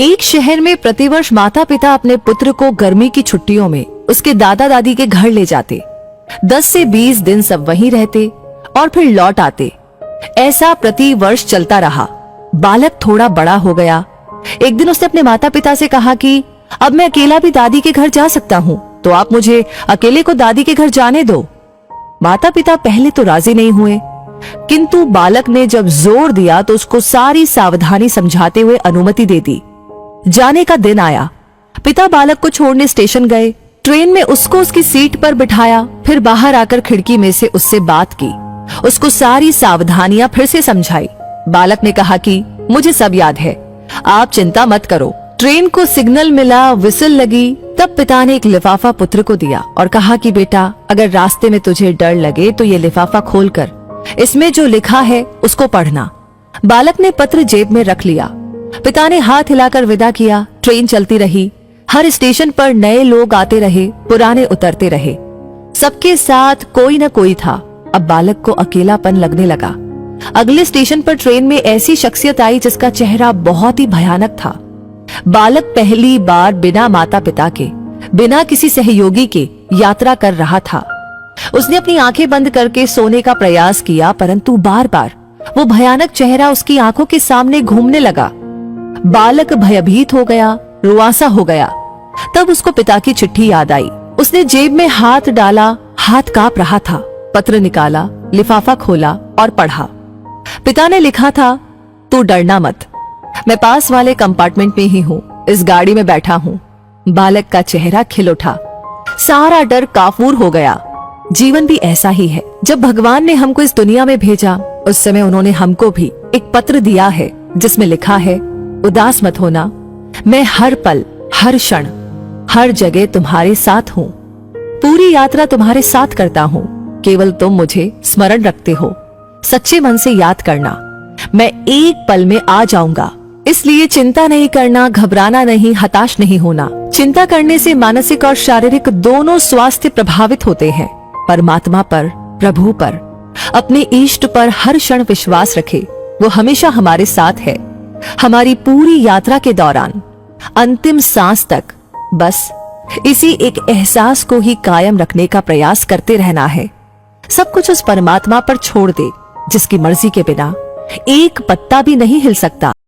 एक शहर में प्रतिवर्ष माता पिता अपने पुत्र को गर्मी की छुट्टियों में उसके दादा दादी के घर ले जाते। 10 से 20 दिन सब वहीं रहते और फिर लौट आते। ऐसा प्रति वर्ष चलता रहा। बालक थोड़ा बड़ा हो गया। एक दिन उसने अपने माता पिता से कहा कि अब मैं अकेला भी दादी के घर जा सकता हूँ, तो आप मुझे अकेले को दादी के घर जाने दो। माता पिता पहले तो राजी नहीं हुए, किंतु बालक ने जब जोर दिया तो उसको सारी सावधानी समझाते हुए अनुमति दे दी। जाने का दिन आया। पिता बालक को छोड़ने स्टेशन गए। ट्रेन में उसको उसकी सीट पर बिठाया, फिर बाहर आकर खिड़की में से उससे बात की, उसको सारी सावधानियां फिर से समझाई। बालक ने कहा कि मुझे सब याद है, आप चिंता मत करो। ट्रेन को सिग्नल मिला, विसिल लगी, तब पिता ने एक लिफाफा पुत्र को दिया और कहा कि बेटा, अगर रास्ते में तुझे डर लगे तो ये लिफाफा खोलकर इसमें जो लिखा है उसको पढ़ना। बालक ने पत्र जेब में रख लिया। पिता ने हाथ हिलाकर विदा किया। ट्रेन चलती रही। हर स्टेशन पर नए लोग आते रहे, पुराने उतरते रहे। सबके साथ कोई न कोई था। अब बालक को अकेलापन लगने लगा। अगले स्टेशन पर ट्रेन में ऐसी शख्सियत आई जिसका चेहरा बहुत ही भयानक था। बालक पहली बार बिना माता पिता के, बिना किसी सहयोगी के यात्रा कर रहा था। उसने अपनी आंखें बंद करके सोने का प्रयास किया, परंतु बार बार वो भयानक चेहरा उसकी आंखों के सामने घूमने लगा। बालक भयभीत हो गया, रुआंसा हो गया। तब उसको पिता की चिट्ठी याद आई। उसने जेब में हाथ डाला, हाथ कांप रहा था। पत्र निकाला, लिफाफा खोला और पढ़ा। पिता ने लिखा था, तू डरना मत, मैं पास वाले कंपार्टमेंट में ही हूँ, इस गाड़ी में बैठा हूँ। बालक का चेहरा खिल उठा। सारा डर काफूर हो गया। जीवन भी ऐसा ही है। जब भगवान ने हमको इस दुनिया में भेजा, उस समय उन्होंने हमको भी एक पत्र दिया है जिसमें लिखा है, उदास मत होना, मैं हर पल, हर क्षण, हर जगह तुम्हारे साथ हूँ। पूरी यात्रा तुम्हारे साथ करता हूँ, केवल तुम मुझे स्मरण रखते हो। सच्चे मन से याद करना, मैं एक पल में आ जाऊंगा। इसलिए चिंता नहीं करना, घबराना नहीं, हताश नहीं होना। चिंता करने से मानसिक और शारीरिक दोनों स्वास्थ्य प्रभावित होते हैं। परमात्मा पर, प्रभु पर, अपने इष्ट पर हर क्षण विश्वास रखे। वो हमेशा हमारे साथ है, हमारी पूरी यात्रा के दौरान, अंतिम सांस तक। बस इसी एक एहसास को ही कायम रखने का प्रयास करते रहना है। सब कुछ उस परमात्मा पर छोड़ दे जिसकी मर्जी के बिना एक पत्ता भी नहीं हिल सकता।